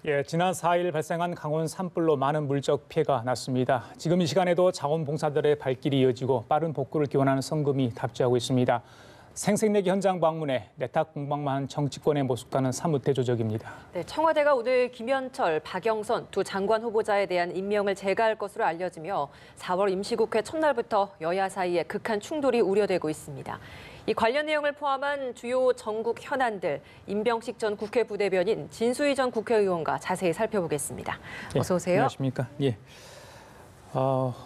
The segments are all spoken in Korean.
예, 지난 4일 발생한 강원 산불로 많은 물적 피해가 났습니다. 지금 이 시간에도 자원봉사들의 발길이 이어지고 빠른 복구를 기원하는 성금이 답지하고 있습니다. 생색내기 현장 방문에 내탁 공방만 한 정치권의 모습과는 사뭇 대조적입니다. 네, 청와대가 오늘 김현철, 박영선 두 장관 후보자에 대한 임명을 재가할 것으로 알려지며 4월 임시국회 첫날부터 여야 사이에 극한 충돌이 우려되고 있습니다. 이 관련 내용을 포함한 주요 전국 현안들, 임병식 전 국회 부대변인, 진수희 전 국회의원과 자세히 살펴보겠습니다. 어서 오세요. 안녕하십니까. 예.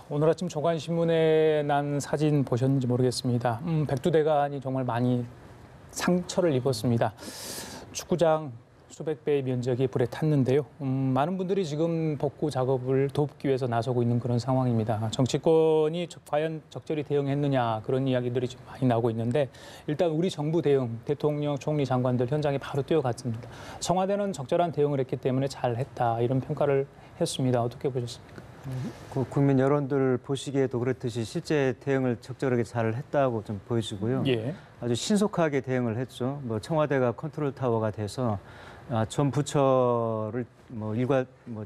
오늘 아침 조간신문에 난 사진 보셨는지 모르겠습니다. 백두대간이 정말 많이 상처를 입었습니다. 축구장 수백 배의 면적이 불에 탔는데요. 많은 분들이 지금 복구 작업을 돕기 위해서 나서고 있는 그런 상황입니다. 정치권이 과연 적절히 대응했느냐 그런 이야기들이 좀 많이 나오고 있는데 일단 우리 정부 대응, 대통령, 총리, 장관들 현장에 바로 뛰어갔습니다. 청와대는 적절한 대응을 했기 때문에 잘했다 이런 평가를 했습니다. 어떻게 보셨습니까? 국민 여론들 보시기에도 그렇듯이 실제 대응을 적절하게 잘 했다고 좀 보여지고요. 예. 아주 신속하게 대응을 했죠. 청와대가 컨트롤 타워가 돼서 전 부처를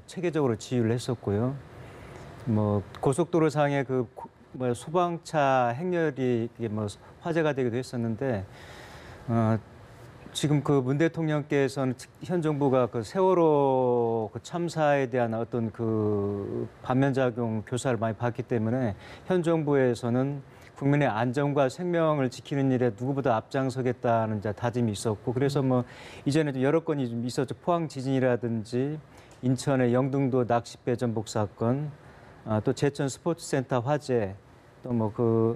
체계적으로 지휘를 했었고요. 고속도로 상의 소방차 행렬이 화제가 되기도 했었는데 지금 문 대통령께서는 현 정부가 세월호 참사에 대한 어떤 반면작용 교사를 많이 받기 때문에 현 정부에서는 국민의 안전과 생명을 지키는 일에 누구보다 앞장서겠다는 다짐이 있었고 그래서 이전에 좀 여러 건이 좀 있었죠. 포항 지진이라든지 인천의 영등도 낚싯배 전복 사건, 또 제천 스포츠센터 화재, 또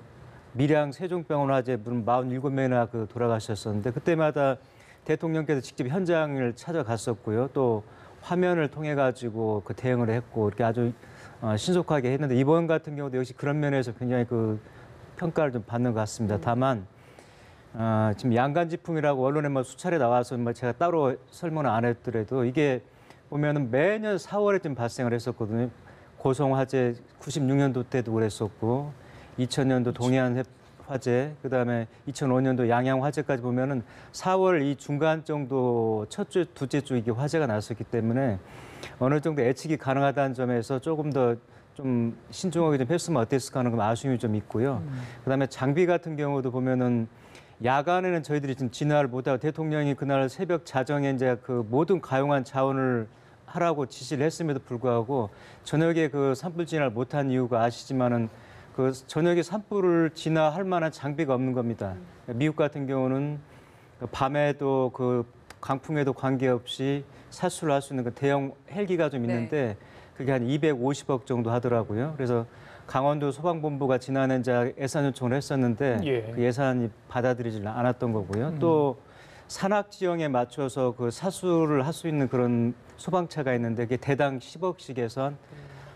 밀양 세종병원 화재 분 47명이나 돌아가셨었는데 그때마다 대통령께서 직접 현장을 찾아갔었고요. 또 화면을 통해 가지고 대응을 했고 이렇게 아주 신속하게 했는데 이번 같은 경우도 역시 그런 면에서 굉장히 평가를 좀 받는 것 같습니다. 다만 지금 양간지풍이라고 언론에 수차례 나와서 제가 따로 설명을 안 했더라도 이게 보면은 매년 4월에 좀 발생을 했었거든요. 고성 화재 96년도 때도 그랬었고 2000년도 동해안 화재, 그다음에 2005년도 양양 화재까지 보면은 4월 이 중간 정도 첫 주, 둘째 주 이게 화재가 났었기 때문에 어느 정도 예측이 가능하다는 점에서 조금 더 좀 신중하게 좀 했으면 어땠을까 하는 아쉬움이 좀 있고요. 그다음에 장비 같은 경우도 보면은 야간에는 저희들이 좀 진화를 못하고 대통령이 그날 새벽 자정에 이제 모든 가용한 자원을 하라고 지시를 했음에도 불구하고 저녁에 산불 진화를 못한 이유가 아시지만은 저녁에 산불을 진화할 만한 장비가 없는 겁니다. 미국 같은 경우는 밤에도 강풍에도 관계없이 사수를 할 수 있는 대형 헬기가 좀 있는데 그게 한 250억 정도 하더라고요. 그래서 강원도 소방본부가 지난해 예산 요청을 했었는데 그 예산이 받아들이지 않았던 거고요. 또 산악 지형에 맞춰서 사수를 할 수 있는 그런 소방차가 있는데 그게 대당 10억씩에서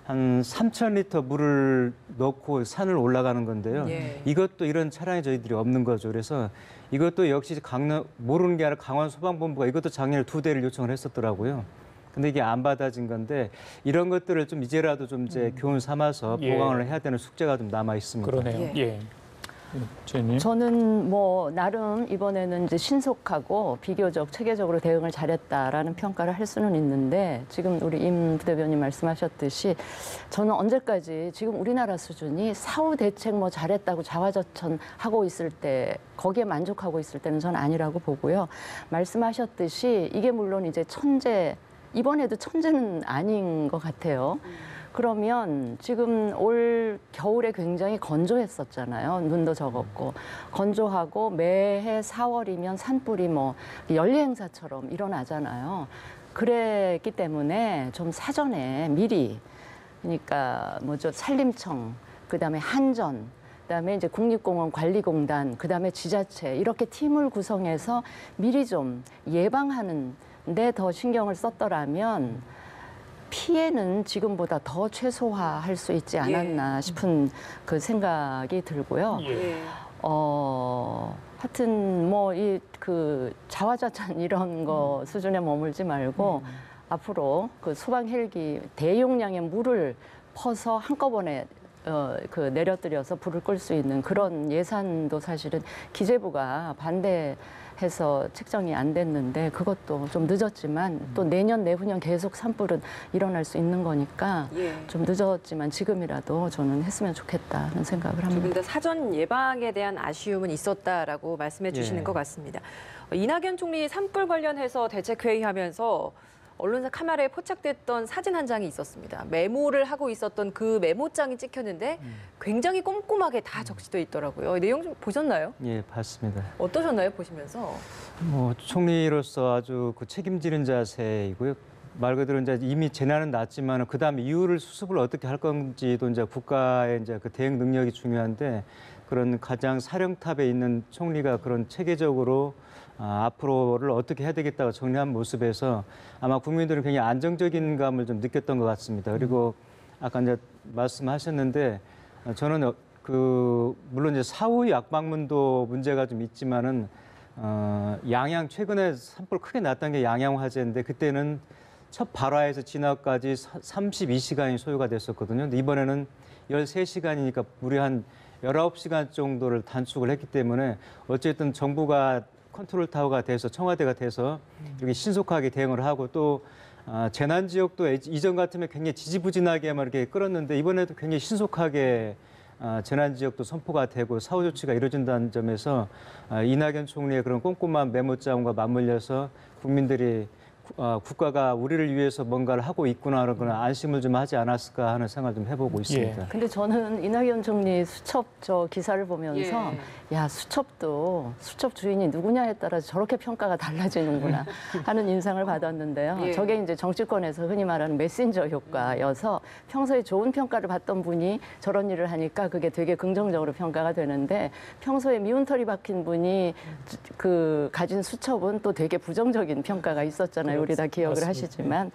한 3,000리터 물을 넣고 산을 올라가는 건데요. 이것도 이런 차량이 저희들이 없는 거죠. 그래서 이것도 역시 모르는 게 아니라 강원 소방본부가 이것도 작년에 2대를 요청을 했었더라고요. 근데 이게 안 받아진 건데 이런 것들을 좀 이제라도 좀 교훈 삼아서 보강을 해야 되는 숙제가 좀 남아 있습니다. 그러네요. 예. 저는 나름 이번에는 이제 신속하고 비교적 체계적으로 대응을 잘했다라는 평가를 할 수는 있는데 지금 우리 임 부대변인 말씀하셨듯이 저는 언제까지 지금 우리나라 수준이 사후 대책 잘했다고 자화자찬하고 있을 때 거기에 만족하고 있을 때는 전 아니라고 보고요. 말씀하셨듯이 이게 물론 이제 이번에도 천재는 아닌 것 같아요. 그러면 지금 올 겨울에 굉장히 건조했었잖아요. 눈도 적었고. 건조하고 매해 4월이면 산불이 연례 행사처럼 일어나잖아요. 그랬기 때문에 좀 사전에 미리, 그러니까 산림청, 그다음에 한전, 그다음에 이제 국립공원관리공단, 그다음에 지자체 이렇게 팀을 구성해서 미리 좀 예방하는 데 더 신경을 썼더라면 피해는 지금보다 더 최소화할 수 있지 않았나 싶은 생각이 들고요. 하여튼 자화자찬 이런 거 수준에 머물지 말고 앞으로 소방 헬기 대용량의 물을 퍼서 한꺼번에 내려뜨려서 불을 끌 수 있는 그런 예산도 사실은 기재부가 반대해서 책정이 안 됐는데 그것도 좀 늦었지만 또 내년 내후년 계속 산불은 일어날 수 있는 거니까 예. 좀 늦었지만 지금이라도 저는 했으면 좋겠다는 생각을 두 합니다. 분 다 사전 예방에 대한 아쉬움은 있었다라고 말씀해 주시는 예. 것 같습니다. 이낙연 총리 산불 관련해서 대책회의하면서 언론사 카메라에 포착됐던 사진 한 장이 있었습니다. 메모를 하고 있었던 그 메모장이 찍혔는데 굉장히 꼼꼼하게 다 적시돼 있더라고요. 내용 좀 보셨나요? 예, 봤습니다. 어떠셨나요, 보시면서? 총리로서 아주 그 책임지는 자세이고요. 말 그대로 이제 이미 재난은 났지만 그 다음 이후를 수습을 어떻게 할 건지도 이제 국가의 이제 그 대응 능력이 중요한데 그런 가장 사령탑에 있는 총리가 그런 체계적으로 앞으로를 어떻게 해야 되겠다고 정리한 모습에서 아마 국민들은 굉장히 안정적인 감을 좀 느꼈던 것 같습니다. 그리고 아까 이제 말씀하셨는데 저는 물론 이제 사후 약방문도 문제가 좀 있지만은 양양 최근에 산불 크게 났던 게 양양 화재인데 그때는 첫 발화에서 진화까지 32시간이 소요가 됐었거든요. 근데 이번에는 13시간이니까 무려 한 19시간 정도를 단축을 했기 때문에 어쨌든 정부가 컨트롤 타워가 돼서 청와대가 돼서 이렇게 신속하게 대응을 하고 또 재난 지역도 이전 같으면 굉장히 지지부진하게만 이렇게 끌었는데 이번에도 굉장히 신속하게 재난 지역도 선포가 되고 사후 조치가 이루어진다는 점에서 이낙연 총리의 그런 꼼꼼한 메모장과 맞물려서 국민들이 국가가 우리를 위해서 뭔가를 하고 있구나 그런 안심을 좀 하지 않았을까 하는 생각을 좀 해보고 있습니다. 근데 저는 이낙연 총리 수첩 기사를 보면서 야 수첩도 수첩 주인이 누구냐에 따라서 저렇게 평가가 달라지는구나 하는 인상을 받았는데요. 예. 저게 이제 정치권에서 흔히 말하는 메신저 효과여서 평소에 좋은 평가를 받던 분이 저런 일을 하니까 그게 되게 긍정적으로 평가가 되는데 평소에 미운털이 박힌 분이 가진 수첩은 또 되게 부정적인 평가가 있었잖아요. 우리 다 기억을 맞습니다. 하시지만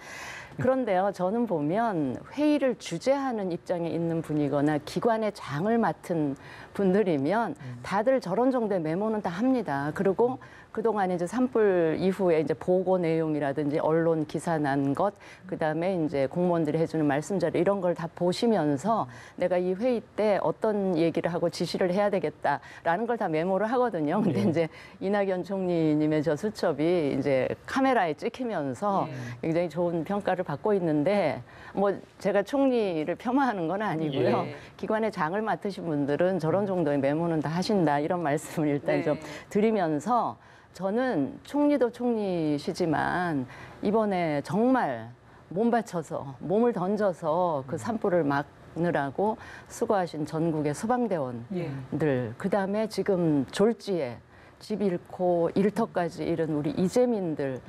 그런데요, 저는 보면 회의를 주재하는 입장에 있는 분이거나 기관의 장을 맡은 분들이면 다들 저런 정도의 메모는 다 합니다. 그리고 그동안 이제 산불 이후에 이제 보고 내용이라든지 언론 기사 난 것, 그다음에 이제 공무원들이 해주는 말씀 자료 이런 걸 다 보시면서 내가 이 회의 때 어떤 얘기를 하고 지시를 해야 되겠다라는 걸 다 메모를 하거든요. 근데 이제 이낙연 총리님의 저 수첩이 이제 카메라에 찍히면서 굉장히 좋은 평가를 받고 있는데 뭐 제가 총리를 폄하하는 건 아니고요. 예. 기관의 장을 맡으신 분들은 저런 정도의 메모는 다 하신다 이런 말씀을 일단 네. 좀 드리면서 저는 총리도 총리시지만 이번에 정말 몸 바쳐서 몸을 던져서 그 산불을 막느라고 수고하신 전국의 소방대원들 그다음에 지금 졸지에 집 잃고 일터까지 잃은 우리 이재민들에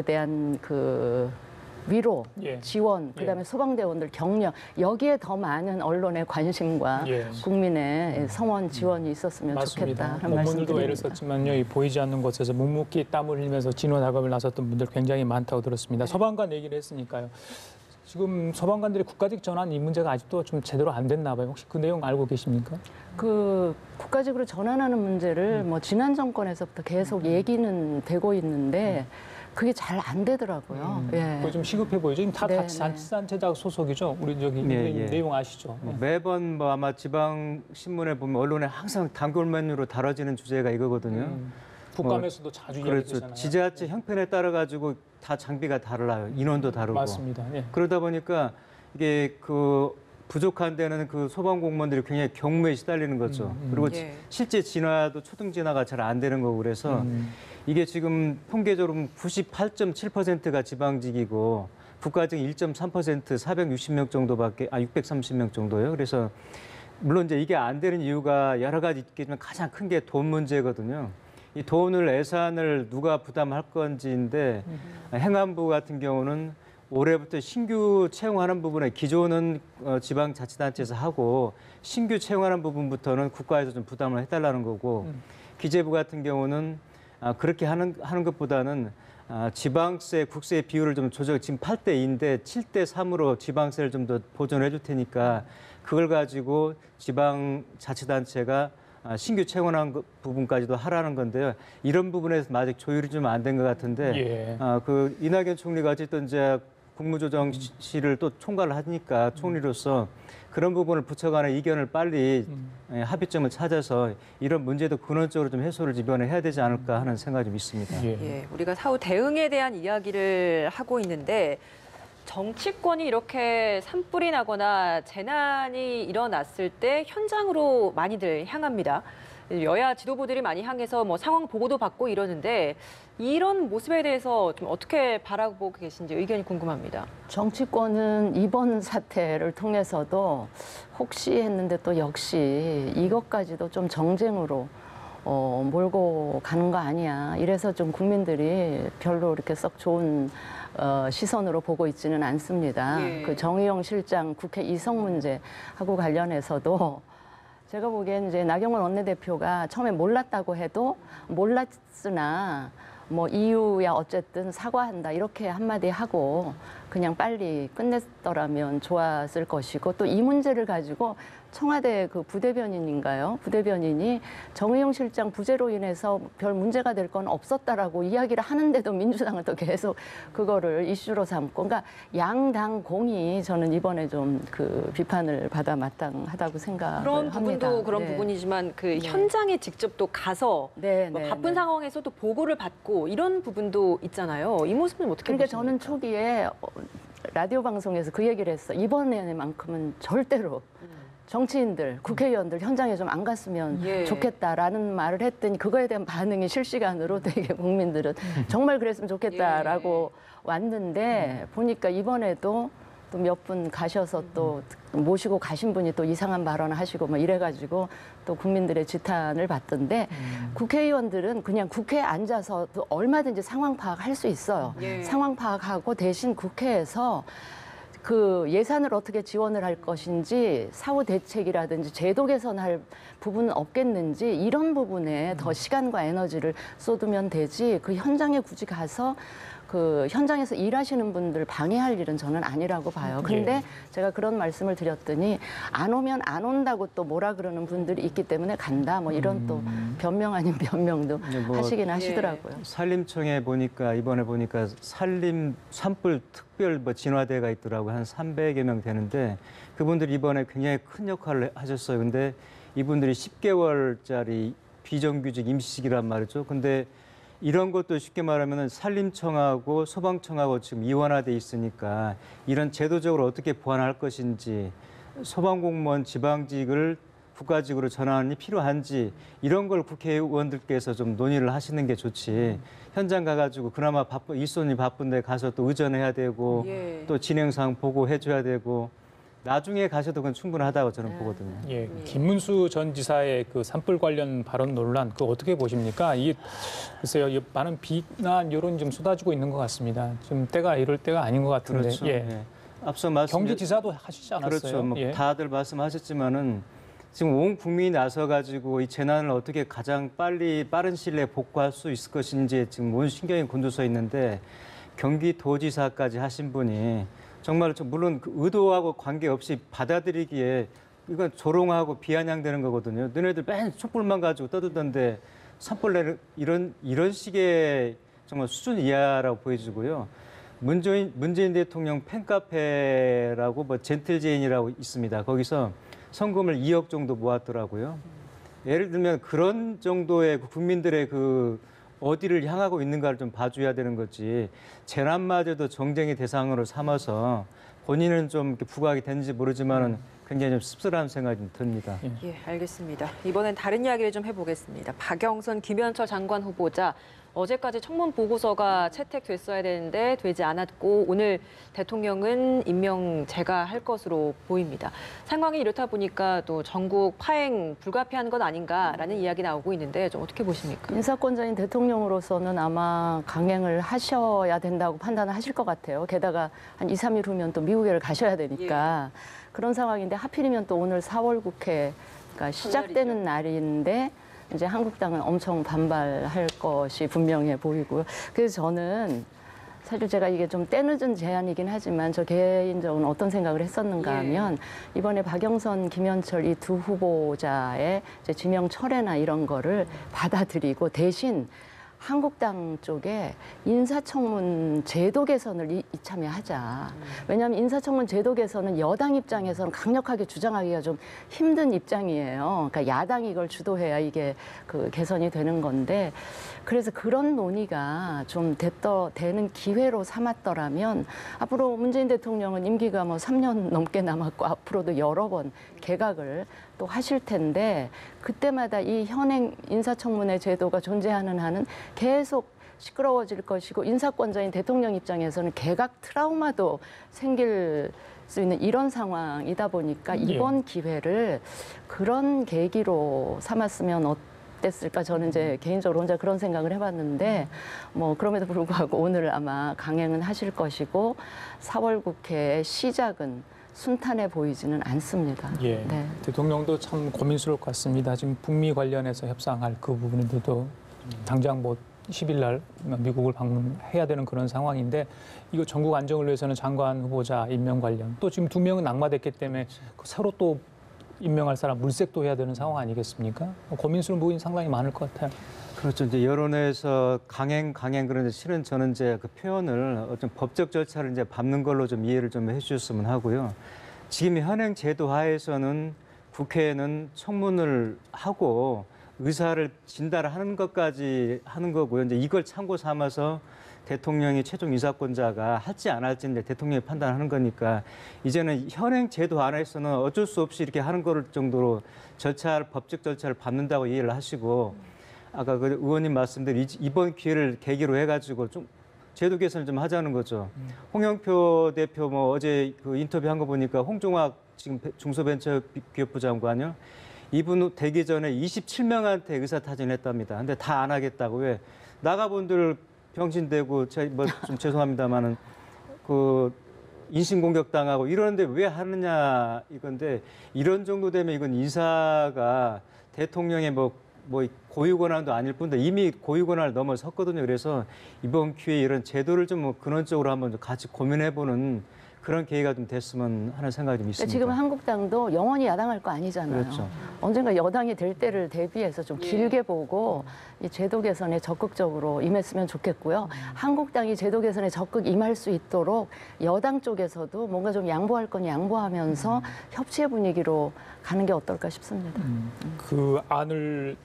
대한 그 위로, 예. 지원, 그다음에 소방대원들 격려 여기에 더 많은 언론의 관심과 예. 국민의 성원 지원이 있었으면 맞습니다. 좋겠다는 뭐 말씀드립니다. 오늘도 애를 썼지만요, 이 보이지 않는 곳에서 묵묵히 땀을 흘리면서 진화 작업을 나섰던 분들 굉장히 많다고 들었습니다. 소방관 얘기를 했으니까요. 지금 소방관들이 국가직 전환 이 문제가 아직도 좀 제대로 안 됐나 봐요. 혹시 그 내용 알고 계십니까? 그 국가직으로 전환하는 문제를 뭐 지난 정권에서부터 계속 얘기는 되고 있는데 그게 잘 안 되더라고요. 예. 그거 좀 시급해 보이죠. 지금 다 네, 자치단체장 소속이죠. 우리 저기 네, 예. 내용 아시죠? 매번 뭐 아마 지방 신문에 보면 언론에 항상 단골 메뉴로 다뤄지는 주제가 이거거든요. 국감에서도 자주 그렇죠. 이야기되잖아요. 지자체 형편에 따라 가지고 다 장비가 달라요. 인원도 다르고. 맞습니다. 예. 그러다 보니까 이게 그 부족한 데는 그 소방 공무원들이 굉장히 경무에 시달리는 거죠. 그리고 예. 실제 진화도 초등 진화가 잘 안 되는 거고 그래서 이게 지금 통계적으로 98.7%가 지방직이고 국가직 1.3% 460명 정도밖에 630명 정도예요. 그래서 물론 이제 이게 안 되는 이유가 여러 가지 있겠지만 가장 큰 게 돈 문제거든요. 이 돈을 예산을 누가 부담할 건지인데 행안부 같은 경우는 올해부터 신규 채용하는 부분에 기존은 지방자치단체에서 하고 신규 채용하는 부분부터는 국가에서 좀 부담을 해달라는 거고 기재부 같은 경우는 그렇게 하는 것보다는 지방세, 국세 비율을 좀 조절, 지금 8대2인데 7대3으로 지방세를 좀 더 보존해 줄 테니까 그걸 가지고 지방자치단체가 신규 채용한 부분까지도 하라는 건데요. 이런 부분에서 아직 조율이 좀 안 된 것 같은데 예. 그 이낙연 총리가 어쨌든 이제 국무조정실을 또 총괄을 하니까 총리로서 그런 부분을 부처 간의 의견을 빨리 합의점을 찾아서 이런 문제도 근원적으로 좀 해소를 이번에 해야 되지 않을까 하는 생각이 좀 있습니다. 예, 우리가 사후 대응에 대한 이야기를 하고 있는데 정치권이 이렇게 산불이 나거나 재난이 일어났을 때 현장으로 많이들 향합니다. 여야 지도부들이 많이 향해서 뭐 상황 보고도 받고 이러는데 이런 모습에 대해서 좀 어떻게 바라보고 계신지 의견이 궁금합니다. 정치권은 이번 사태를 통해서도 혹시 했는데 또 역시 이것까지도 좀 정쟁으로 몰고 가는 거 아니야. 이래서 좀 국민들이 별로 이렇게 썩 좋은 시선으로 보고 있지는 않습니다. 예. 그 정의용 실장 국회 이성 문제하고 관련해서도 제가 보기엔 이제 나경원 원내대표가 처음에 몰랐다고 해도 몰랐으나 뭐 이유야 어쨌든 사과한다 이렇게 한마디 하고 그냥 빨리 끝냈더라면 좋았을 것이고 또 이 문제를 가지고 청와대 그 부대변인인가요? 부대변인이 정의용 실장 부재로 인해서 별 문제가 될 건 없었다라고 이야기를 하는데도 민주당은 또 계속 그거를 이슈로 삼고 그러니까 양당 공이 저는 이번에 좀 그 비판을 받아 마땅하다고 생각을 그런 합니다. 부분도 그런 네. 부분이지만 그 현장에 직접 또 가서 네, 뭐 네, 바쁜 네. 상황에서 또 보고를 받고 이런 부분도 있잖아요. 이 모습은 어떻게 그러니까 보십니까? 저는 초기에 라디오 방송에서 그 얘기를 했어. 이번에만큼은 절대로 정치인들, 국회의원들 현장에 좀 안 갔으면 예. 좋겠다라는 말을 했더니 그거에 대한 반응이 실시간으로 되게 국민들은 정말 그랬으면 좋겠다라고 왔는데 보니까 이번에도 또 몇 분 가셔서 또 모시고 가신 분이 또 이상한 발언을 하시고 뭐 이래가지고 또 국민들의 지탄을 받던데 국회의원들은 그냥 국회에 앉아서 또 얼마든지 상황 파악할 수 있어요. 예. 상황 파악하고 대신 국회에서 그 예산을 어떻게 지원을 할 것인지 사후 대책이라든지 제도 개선할 부분은 없겠는지 이런 부분에 더 시간과 에너지를 쏟으면 되지 그 현장에 굳이 가서 그 현장에서 일하시는 분들 방해할 일은 저는 아니라고 봐요. 근데 제가 그런 말씀을 드렸더니 안 오면 안 온다고 또 뭐라 그러는 분들이 있기 때문에 간다. 뭐 이런 또 변명 아닌 변명도 뭐 하시긴 하시더라고요. 산림청에 보니까 이번에 보니까 산불 특별 뭐 진화대가 있더라고요. 한 300여 명 되는데 그분들이 이번에 굉장히 큰 역할을 하셨어요. 근데 이분들이 10개월짜리 비정규직 임시직이란 말이죠. 근데 이런 것도 쉽게 말하면 산림청하고 소방청하고 지금 이원화돼 있으니까 이런 제도적으로 어떻게 보완할 것인지 소방공무원 지방직을 국가직으로 전환이 필요한지 이런 걸 국회의원들께서 좀 논의를 하시는 게 좋지. 현장 가가지고 그나마 일손이 바쁜데 가서 또 의전해야 되고 예. 또 진행사항 보고해줘야 되고 나중에 가셔도 그건 충분하다고 저는 보거든요. 예, 김문수 전 지사의 그 산불 관련 발언 논란, 그거 어떻게 보십니까? 이게 글쎄요, 이 많은 비난 여론이 좀 쏟아지고 있는 것 같습니다. 지금 때가 이럴 때가 아닌 것 같은데. 그렇죠. 예. 예. 앞서 말씀 경기지사도 하시지 않았어요? 그렇죠. 뭐 예. 다들 말씀하셨지만은 지금 온 국민이 나서가지고 이 재난을 어떻게 가장 빠른 시일 내에 복구할 수 있을 것인지 지금 온 신경이 곤두서 있는데 경기도지사까지 하신 분이 정말 물론 그 의도하고 관계없이 받아들이기에 이건 조롱하고 비아냥되는 거거든요. 너네들 맨 촛불만 가지고 떠들던데 산불 내는 이런 식의 정말 수준 이하라고 보여지고요. 문재인 대통령 팬카페라고 뭐 젠틀제인이라고 있습니다. 거기서 성금을 2억 정도 모았더라고요. 예를 들면 그런 정도의 국민들의 그 어디를 향하고 있는가를 좀 봐줘야 되는 거지. 재난마저도 정쟁의 대상으로 삼아서 본인은 좀 이렇게 부각이 됐는지 모르지만은 굉장히 좀 씁쓸한 생각이 좀 듭니다. 예, 알겠습니다. 이번엔 다른 이야기를 좀 해보겠습니다. 박영선, 김현철 장관 후보자 어제까지 청문 보고서가 채택됐어야 되는데 되지 않았고 오늘 대통령은 임명 제거할 것으로 보입니다. 상황이 이렇다 보니까 또 전국 파행 불가피한 것 아닌가라는 이야기 나오고 있는데 좀 어떻게 보십니까? 인사권자인 대통령으로서는 아마 강행을 하셔야 된다고 판단을 하실 것 같아요. 게다가 한 2, 3일 후면 또 미국에 가셔야 되니까 그런 상황인데 하필이면 또 오늘 4월 국회가 시작되는 날인데 이제 한국당은 엄청 반발할 것이 분명해 보이고요. 그래서 저는 사실 제가 이게 좀 때늦은 제안이긴 하지만 저 개인적으로 어떤 생각을 했었는가 하면 이번에 박영선, 김현철 이 두 후보자의 이제 지명 철회나 이런 거를 받아들이고 대신 한국당 쪽에 인사청문 제도 개선을 이참에 하자. 왜냐하면 인사청문 제도 개선은 여당 입장에서는 강력하게 주장하기가 좀 힘든 입장이에요. 그러니까 야당이 이걸 주도해야 이게 그 개선이 되는 건데, 그래서 그런 논의가 좀 되는 기회로 삼았더라면 앞으로 문재인 대통령은 임기가 뭐 3년 넘게 남았고 앞으로도 여러 번 개각을 또 하실 텐데, 그때마다 이 현행 인사청문회 제도가 존재하는 한은 계속 시끄러워질 것이고, 인사권자인 대통령 입장에서는 개각 트라우마도 생길 수 있는 이런 상황이다 보니까 이번 기회를 그런 계기로 삼았으면 어땠을까? 저는 이제 개인적으로 혼자 그런 생각을 해봤는데, 뭐 그럼에도 불구하고 오늘 아마 강행은 하실 것이고 4월 국회의 시작은 순탄해 보이지는 않습니다. 예. 네. 대통령도 참 고민스러울 것 같습니다. 지금 북미 관련해서 협상할 그 부분인데도 당장 뭐 10일 날 미국을 방문해야 되는 그런 상황인데, 이거 전국 안정을 위해서는 장관 후보자 임명 관련, 또 지금 2명은 낙마됐기 때문에 새로 또 임명할 사람 물색도 해야 되는 상황 아니겠습니까? 고민스러운 부분이 상당히 많을 것 같아요. 그렇죠. 이제 여론에서 강행 그런데 실은 저는 이제 그 표현을 어떤 법적 절차를 이제 밟는 걸로 좀 이해를 좀 해주셨으면 하고요. 지금 현행 제도 하에서는 국회에는 청문을 하고 의사를 진단하는 것까지 하는 거고요. 이제 이걸 참고 삼아서 대통령이 최종 인사권자가 할지 안 할지는 대통령이 판단하는 거니까, 이제는 현행 제도 안에서는 어쩔 수 없이 이렇게 하는 걸 정도로 법적 절차를 밟는다고 이해를 하시고, 아까 그 의원님 말씀대로 이번 기회를 계기로 해가지고 좀 제도 개선을 좀 하자는 거죠. 홍영표 대표 뭐 어제 그 인터뷰한 거 보니까 홍종학 지금 중소벤처기업부 장관이요. 이분 되기 전에 27명한테 의사타진했답니다. 근데 다 안 하겠다고. 왜? 나가분들 병신되고, 뭐 좀 죄송합니다만은 그 인신공격 당하고 이러는데 왜 하느냐 이건데, 이런 정도 되면 이건 인사가 대통령의 뭐 고유 권한도 아닐 뿐인데 이미 고유 권한을 넘어섰거든요. 그래서 이번 기회에 이런 제도를 좀 뭐 근원적으로 한번 같이 고민해보는 그런 계기가 좀 됐으면 하는 생각이 좀 있습니다. 지금 한국당도 영원히 야당할 거 아니잖아요. 그렇죠. 언젠가 여당이 될 때를 대비해서 좀 길게 보고 이 제도 개선에 적극적으로 임했으면 좋겠고요. 한국당이 제도 개선에 적극 임할 수 있도록 여당 쪽에서도 뭔가 좀 양보할 건 양보하면서 협치의 분위기로 가는 게 어떨까 싶습니다. 그 안을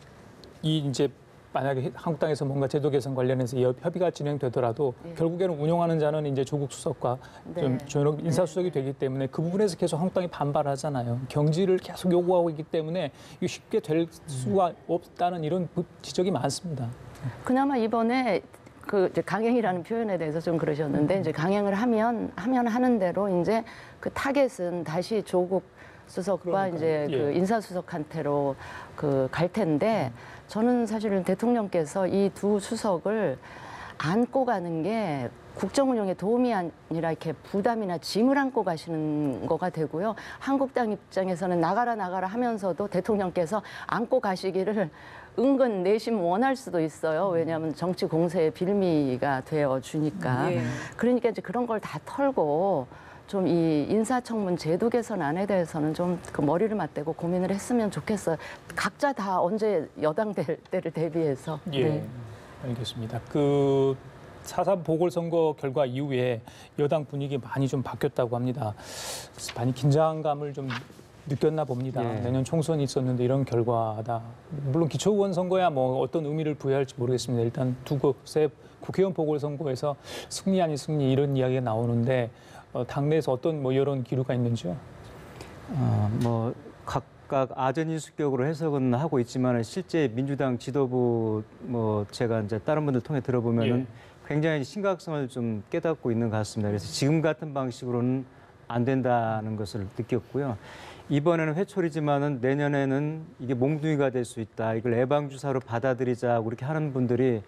이제 만약에 한국당에서 뭔가 제도 개선 관련해서 협의가 진행되더라도 결국에는 운영하는 자는 이제 조국 수석과 좀 조현옥 인사수석이 되기 때문에 그 부분에서 계속 한국당이 반발하잖아요. 경질을 계속 요구하고 있기 때문에 이게 쉽게 될 수가 없다는 이런 지적이 많습니다. 그나마 이번에 그 이제 강행이라는 표현에 대해서 좀 그러셨는데, 이제 강행을 하면 하는 대로 이제 그 타겟은 다시 조국 수석과 이제 그 인사수석한테로 그 갈 텐데, 저는 사실은 대통령께서 이 두 수석을 안고 가는 게 국정 운영에 도움이 아니라 이렇게 부담이나 짐을 안고 가시는 거가 되고요. 한국당 입장에서는 나가라 하면서도 대통령께서 안고 가시기를 은근 내심 원할 수도 있어요. 왜냐하면 정치 공세의 빌미가 되어 주니까. 그러니까 이제 그런 걸 다 털고 좀 이 인사청문 제도 개선안에 대해서는 좀 그 머리를 맞대고 고민을 했으면 좋겠어요. 각자 다 언제 여당 될 때를 대비해서. 예, 알겠습니다. 그 4.3 보궐선거 결과 이후에 여당 분위기 많이 좀 바뀌었다고 합니다. 많이 긴장감을 좀 느꼈나 봅니다. 내년 총선이 있었는데 이런 결과다. 물론 기초의원 선거야 뭐 어떤 의미를 부여할지 모르겠습니다. 일단 두 곳의 국회의원 보궐선거에서 승리 아닌 승리 이런 이야기가 나오는데, 당내에서 어떤 뭐 여론 기류가 있는지요? 뭐 각각 아전인수격으로 해석은 하고 있지만, 실제 민주당 지도부 뭐 제가 이제 다른 분들 통해 들어보면은 굉장히 심각성을 좀 깨닫고 있는 것 같습니다. 그래서 지금 같은 방식으로는 안 된다는 것을 느꼈고요. 이번에는 회초리지만은 내년에는 이게 몽둥이가 될 수 있다. 이걸 예방주사로 받아들이자. 그렇게 하는 분들이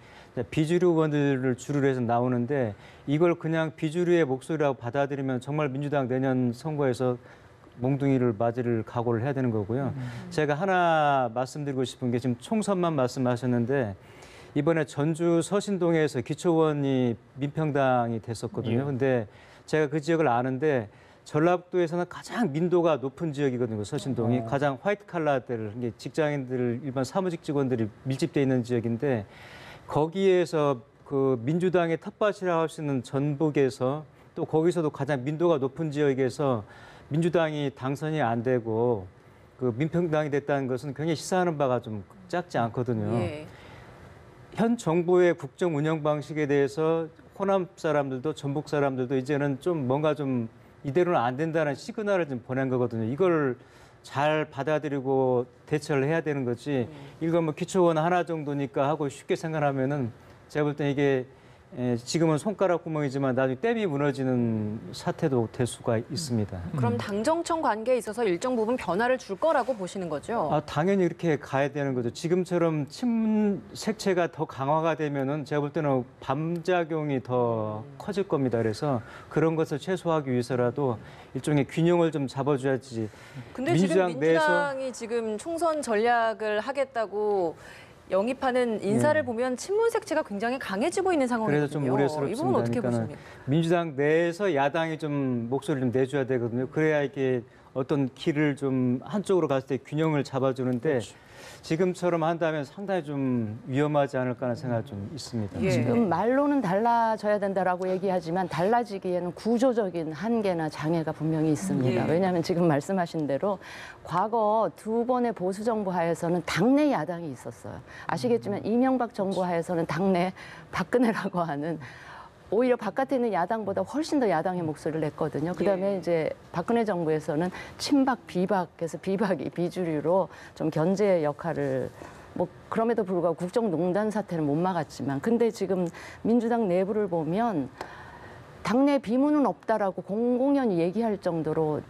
비주류 의원들을 주류로 해서 나오는데, 이걸 그냥 비주류의 목소리라고 받아들이면 정말 민주당 내년 선거에서 몽둥이를 맞을 각오를 해야 되는 거고요. 제가 하나 말씀드리고 싶은 게, 지금 총선만 말씀하셨는데 이번에 전주 서신동에서 기초의원이 민평당이 됐었거든요. 근데 제가 그 지역을 아는데 전라북도에서는 가장 민도가 높은 지역이거든요. 서신동이 가장 화이트 칼라들, 직장인들, 일반 사무직 직원들이 밀집돼 있는 지역인데, 거기에서 그 민주당의 텃밭이라고 할 수 있는 전북에서 또 거기서도 가장 민도가 높은 지역에서 민주당이 당선이 안 되고 그 민평당이 됐다는 것은 굉장히 시사하는 바가 좀 작지 않거든요. 예. 현 정부의 국정 운영 방식에 대해서 호남 사람들도 전북 사람들도 이제는 좀 뭔가 좀 이대로는 안 된다는 시그널을 좀 보낸 거거든요. 이걸 잘 받아들이고 대처를 해야 되는 거지. 이거 뭐 기초원 하나 정도니까 하고 쉽게 생각하면은 제가 볼 때 이게 지금은 손가락 구멍이지만 나중에 댐이 무너지는 사태도 될 수가 있습니다. 그럼 당정청 관계에 있어서 일정 부분 변화를 줄 거라고 보시는 거죠? 당연히 이렇게 가야 되는 거죠. 지금처럼 친문 색채가 더 강화가 되면은 제가 볼 때는 반작용이 더 커질 겁니다. 그래서 그런 것을 최소화하기 위해서라도 일종의 균형을 좀 잡아줘야지. 근데 지금 민주당 내에서 민주당이 지금 총선 전략을 하겠다고 영입하는 인사를 보면 친문 색채가 굉장히 강해지고 있는 상황이거든요. 그래서 좀 우려스럽습니다. 이 부분 어떻게 그러니까는 보십니까? 민주당 내에서 야당이 좀 목소리를 좀 내줘야 되거든요. 그래야 이게 어떤 길을 좀 한쪽으로 갔을 때 균형을 잡아주는데 지금처럼 한다면 상당히 좀 위험하지 않을까 하는 생각이 좀 있습니다. 예. 지금 말로는 달라져야 된다라고 얘기하지만 달라지기에는 구조적인 한계나 장애가 분명히 있습니다. 예. 왜냐하면 지금 말씀하신 대로 과거 두 번의 보수 정부 하에서는 당내 야당이 있었어요. 아시겠지만 이명박 정부 하에서는 당내 박근혜라고 하는 오히려 바깥에 있는 야당보다 훨씬 더 야당의 목소리를 냈거든요. 그다음에 이제 박근혜 정부에서는 친박, 비박해서 비박이 비주류로 좀 견제 역할을 뭐 그럼에도 불구하고 국정농단 사태는 못 막았지만 근데 지금 민주당 내부를 보면 당내 비문은 없다라고 공공연히 얘기할 정도로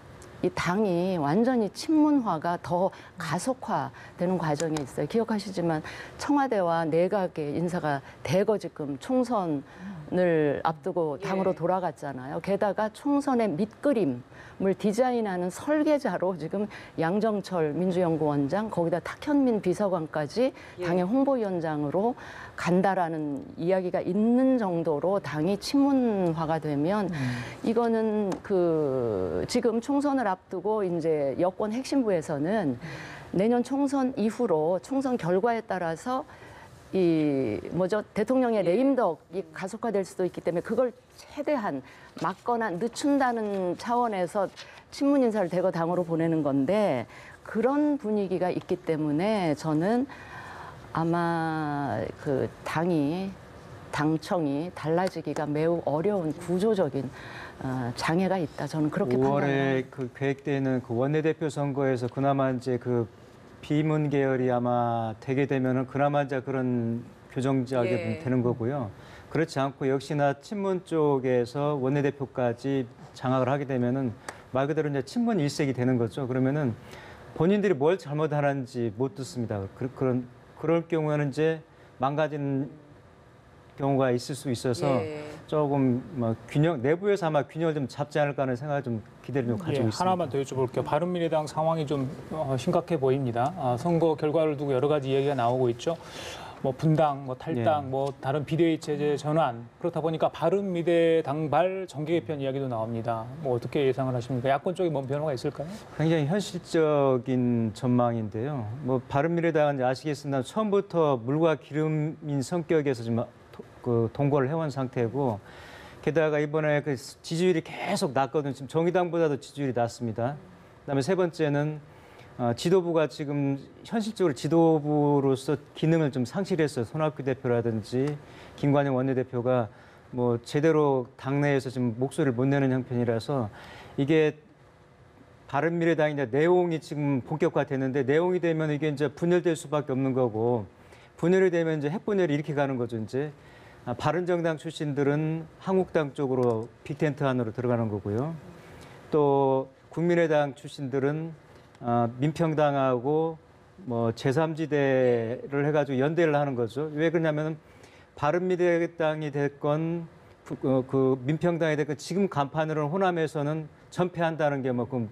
이 당이 완전히 친문화가 더 가속화되는 과정에 있어요. 기억하시지만 청와대와 내각의 인사가 대거 지금 총선을 앞두고 당으로 돌아갔잖아요. 게다가 총선의 밑그림을 디자인하는 설계자로 지금 양정철 민주연구원장 거기다 탁현민 비서관까지 당의 홍보위원장으로 간다라는 이야기가 있는 정도로 당이 친문화가 되면 이거는 그 지금 총선을 앞두고 이제 여권 핵심부에서는 내년 총선 이후로 총선 결과에 따라서 이 뭐죠 대통령의 레임덕이 가속화될 수도 있기 때문에 그걸 최대한 막거나 늦춘다는 차원에서 친문 인사를 대거 당으로 보내는 건데 그런 분위기가 있기 때문에 저는 아마 그 당청이 달라지기가 매우 어려운 구조적인 장애가 있다. 저는 그렇게 판단합니다. 5월에 그 계획되는 그 원내대표 선거에서 그나마 이제 그 비문 계열이 아마 되게 되면은 그나마 이제 그런 교정작이 예. 되는 거고요. 그렇지 않고 역시나 친문 쪽에서 원내대표까지 장악을 하게 되면은 말 그대로 이제 친문 일색이 되는 거죠. 그러면은 본인들이 뭘 잘못하는지 못 듣습니다. 그럴 경우에는 이제 망가진 경우가 있을 수 있어서 예. 조금 뭐 균형 내부에서 아마 균형을 좀 잡지 않을까 하는 생각을 좀 기대를 좀 가지고 있습니다. 하나만 더 여쭤볼게요. 바른미래당 상황이 좀 심각해 보입니다. 선거 결과를 두고 여러 가지 이야기가 나오고 있죠. 뭐 분당, 뭐 탈당, 예. 뭐 다른 비대위 체제 전환 그렇다 보니까 바른미래당발 정계 개편 이야기도 나옵니다. 뭐 어떻게 예상을 하십니까? 야권 쪽에 뭔 변화가 있을까요? 굉장히 현실적인 전망인데요. 뭐 바른미래당은 이제 아시겠습니다. 처음부터 물과 기름인 성격에서 지금 그 동거를 해온 상태고 게다가 이번에 그 지지율이 계속 낮거든요. 지금 정의당보다도 지지율이 낮습니다. 그다음에 세 번째는 지도부가 지금 현실적으로 지도부로서 기능을 좀 상실했어요. 손학규 대표라든지 김관영 원내대표가 뭐 제대로 당내에서 지금 목소리를 못 내는 형편이라서 이게 바른미래당이 이제 내용이 지금 본격화됐는데 내용이 되면 이게 이제 분열될 수밖에 없는 거고 분열이 되면 이제 핵분열이 이렇게 가는 거죠. 이제 바른정당 출신들은 한국당 쪽으로 빅텐트 안으로 들어가는 거고요. 또 국민의당 출신들은 민평당하고 뭐 제3지대를 해가지고 연대를 하는 거죠. 왜 그러냐면 바른미래당이 됐건 그 민평당이 됐건 지금 간판으로는 호남에서는 전패한다는 게 뭐 그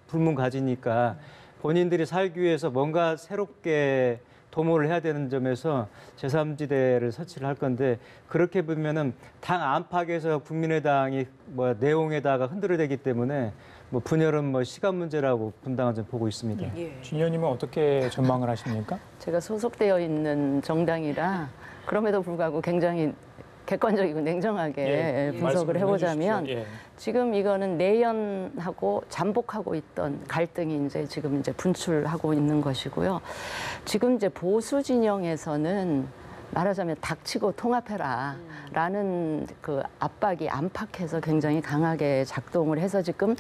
불문가지니까 본인들이 살기 위해서 뭔가 새롭게 도모를 해야 되는 점에서 제3지대를 설치를 할 건데 그렇게 보면은 당 안팎에서 국민의당이 뭐 내용에다가 흔들어대기 때문에 뭐 분열은 뭐 시간 문제라고 분당은 좀 보고 있습니다. 예. 준 의원님은 어떻게 전망을 하십니까? 제가 소속되어 있는 정당이라 그럼에도 불구하고 굉장히 객관적이고 냉정하게 분석을 말씀을 해보자면 해주십시오. 예. 지금 이거는 내연하고 잠복하고 있던 갈등이 지금 분출하고 있는 것이고요. 지금 보수 진영에서는 말하자면 닥치고 통합해라라는 그 압박이 안팎에서 굉장히 강하게 작동을 해서 지금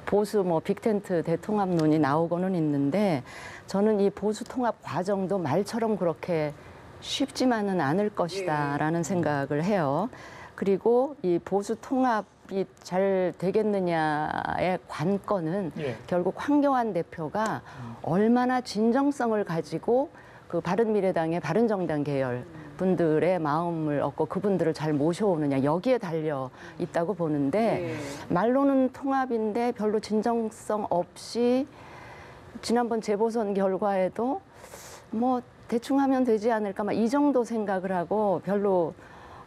보수 빅텐트 대통합론이 나오고는 있는데 저는 이 보수 통합 과정도 말처럼 그렇게 쉽지만은 않을 것이다라는 생각을 해요. 그리고 이 보수 통합이 잘 되겠느냐의 관건은 결국 황교안 대표가 얼마나 진정성을 가지고 그 바른미래당의 바른정당 계열 분들의 마음을 얻고 그분들을 잘 모셔오느냐 여기에 달려 있다고 보는데 말로는 통합인데 별로 진정성 없이 지난번 재보선 결과에도 뭐 대충 하면 되지 않을까 막 이 정도 생각을 하고 별로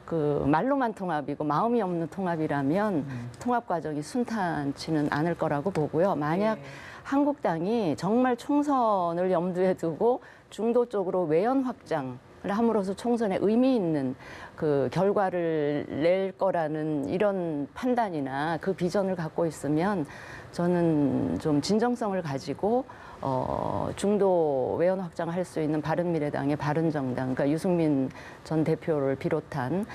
그 말로만 통합이고 마음이 없는 통합이라면 통합 과정이 순탄치는 않을 거라고 보고요. 만약 한국당이 정말 총선을 염두에 두고 중도 쪽으로 외연 확장을 함으로써 총선에 의미 있는 그 결과를 낼 거라는 이런 판단이나 그 비전을 갖고 있으면 저는 좀 진정성을 가지고 중도 외연 확장을 할 수 있는 바른미래당의 바른정당, 그러니까 유승민 전 대표를 비롯한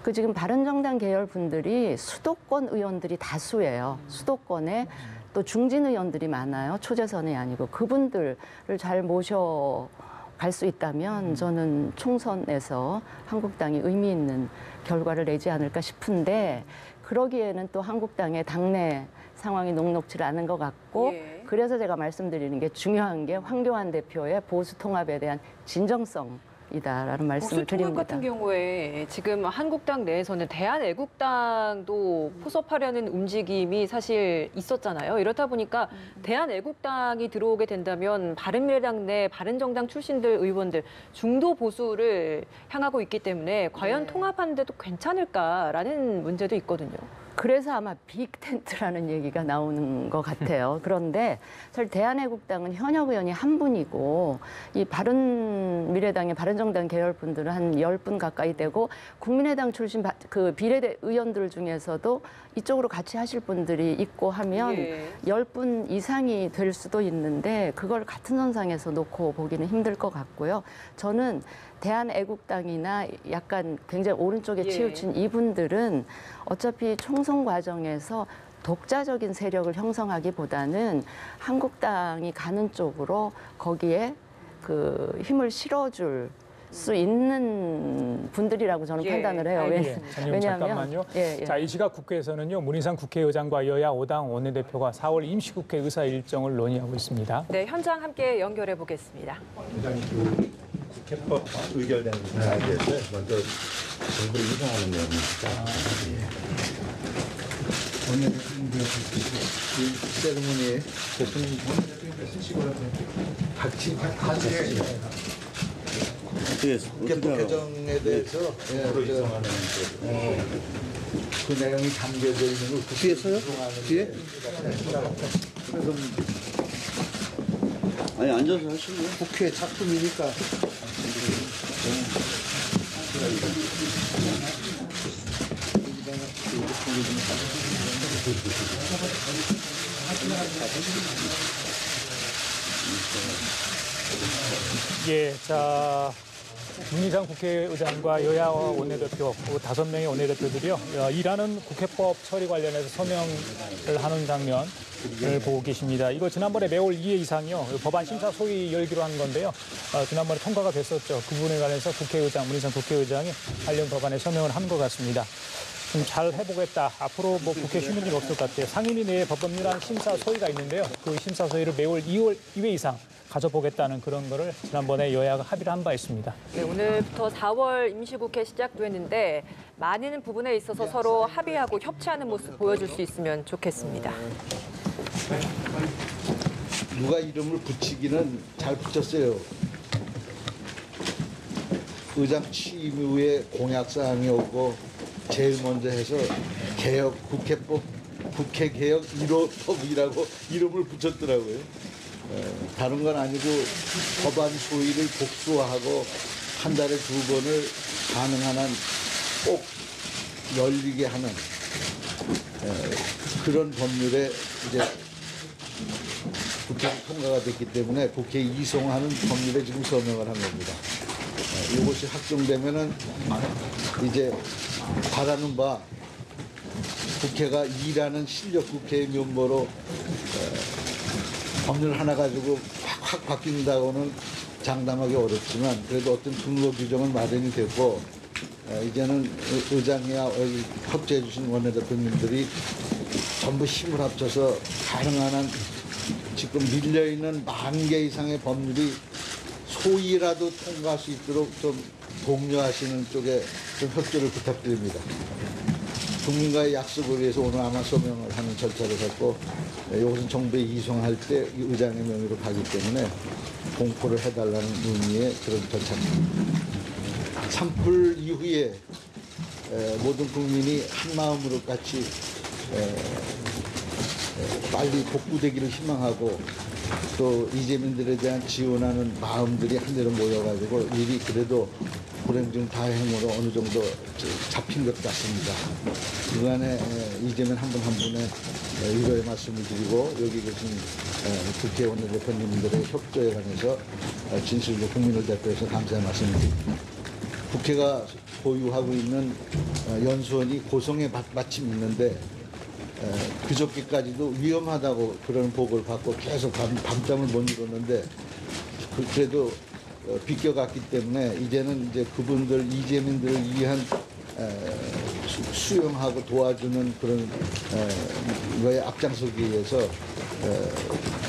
그 지금 바른정당 계열 분들이 수도권 의원들이 다수예요. 수도권에 또 중진 의원들이 많아요. 초재선이 아니고 그분들을 잘 모셔갈 수 있다면 저는 총선에서 한국당이 의미 있는 결과를 내지 않을까 싶은데 그러기에는 또 한국당의 당내 상황이 녹록지 않은 것 같고 그래서 제가 말씀드리는 게 중요한 게 황교안 대표의 보수 통합에 대한 진정성이다라는 말씀을 보수 통합 드립니다. 같은 경우에 지금 한국당 내에서는 대한애국당도 포섭하려는 움직임이 사실 있었잖아요. 이렇다 보니까 대한애국당이 들어오게 된다면 바른미래당 내 바른정당 출신들 의원들 중도 보수를 향하고 있기 때문에 과연 통합하는데도 괜찮을까라는 문제도 있거든요. 그래서 아마 빅텐트라는 얘기가 나오는 것 같아요. 그런데 사실 대한애국당은 현역 의원이 한 분이고 이 바른미래당의 바른정당 계열 분들은 한 10분 가까이 되고 국민의당 출신 그 비례대 의원들 중에서도 이쪽으로 같이 하실 분들이 있고 하면 10분 이상이 될 수도 있는데 그걸 같은 선상에서 놓고 보기는 힘들 것 같고요. 저는 대한애국당이나 약간 굉장히 오른쪽에 치우친 이분들은 어차피 총선 과정에서 독자적인 세력을 형성하기보다는 한국당이 가는 쪽으로 거기에 그 힘을 실어줄 수 있는 분들이라고 저는 판단을 해요. 왜냐하면 잠깐만요. 자, 이 시각 국회에서는요. 문희상 국회의장과 여야 5당 원내대표가 4월 임시국회 의사 일정을 논의하고 있습니다. 네, 현장 함께 연결해 보겠습니다. 국회법 의결된 사안에 대해서 먼저 정부를 이송하는 내용입니다. 오늘 이 세레모니에 대통령이 같이 국회법 개정에 대해서 그 내용이 담겨져 있는 걸 뒤에서요? 뒤에? 아니 앉아서 하시고요. 국회 작품이니까. 예, 자, 문희상 국회의장과 여야 원내대표 5명의 원내대표들이요. 일하는 국회법 처리 관련해서 서명을 하는 장면을 보고 계십니다. 이거 지난번에 매월 2회 이상이요. 법안 심사 소위 열기로 한 건데요. 지난번에 통과가 됐었죠. 그 부분에 관해서 문희상 국회의장이 관련 법안에 서명을 한 것 같습니다. 좀 잘 해보겠다. 앞으로 뭐 국회 쉬는 일 없을 것 같아요. 상임위 내에 법률안 심사 소위가 있는데요. 그 심사 소위를 매월 2회 이상 가져보겠다는 그런 거를 지난번에 여야가 합의를 한 바 있습니다. 네, 오늘부터 4월 임시국회 시작됐는데 많은 부분에 있어서 서로 합의하고 협치하는 모습 보여줄 수 있으면 좋겠습니다. 누가 이름을 붙이기는 잘 붙였어요. 의장 취임 이후에 공약 사항이 없고 제일 먼저 해서 국회 개혁 1호법이라고 이름을 붙였더라고요. 다른 건 아니고 법안 소위를 복수하고 한 달에 2번을 가능한 한 꼭 열리게 하는 그런 법률에 이제 국회가 통과가 됐기 때문에 국회에 이송하는 법률에 지금 서명을 한 겁니다. 이것이 확정되면은 이제 바라는 바 국회가 일하는 실력 국회의 면모로 법률 하나 가지고 확 바뀐다고는 장담하기 어렵지만 그래도 어떤 근거 규정은 마련이 됐고 이제는 의장이야 여기 협조해 주신 원내대표님들이 전부 힘을 합쳐서 가능한 한 지금 밀려있는 10,000개 이상의 법률이 소위라도 통과할 수 있도록 좀 독려하시는 쪽에 좀 협조를 부탁드립니다. 국민과의 약속을 위해서 오늘 아마 서명을 하는 절차를 갖고 이것은 정부에 이송할 때 의장의 명의로 가기 때문에 공포를 해달라는 의미의 그런 절차입니다. 산불 이후에 모든 국민이 한 마음으로 같이 빨리 복구되기를 희망하고 또 이재민들에 대한 지원하는 마음들이 한데로 모여가지고 일이 그래도 불행 중 다행으로 어느 정도 잡힌 것 같습니다. 그간에 이재민 한 분 한 분의 위로의 말씀을 드리고 여기 계신 국회의원 대표님들의 협조에 관해서 진실로 국민을 대표해서 감사의 말씀을 드립니다. 국회가 보유하고 있는 연수원이 고성에 마침 있는데 그저께까지도 위험하다고 그런 보고를 받고 계속 밤잠을 못 이뤘는데 그래도 비껴갔기 때문에 이제는 이제 그분들 이재민들을 위한 수용하고 도와주는 그런 거에 앞장서기 위해서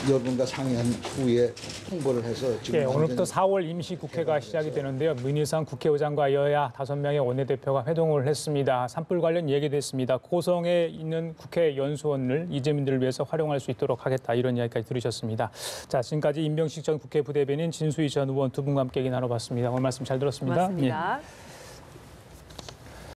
여러분과 상의한 후에 홍보를 해서 지금 오늘부터 4월 임시국회가 시작이 되는데요. 문희상 국회의장과 여야 5명의 원내대표가 회동을 했습니다. 산불 관련 얘기됐습니다. 고성에 있는 국회 연수원을 이재민들을 위해서 활용할 수 있도록 하겠다 이런 이야기까지 들으셨습니다. 자, 지금까지 임병식 전 국회 부대변인 진수희 전 의원 두 분과 함께 얘기 나눠봤습니다. 오늘 말씀 잘 들었습니다. 고맙습니다.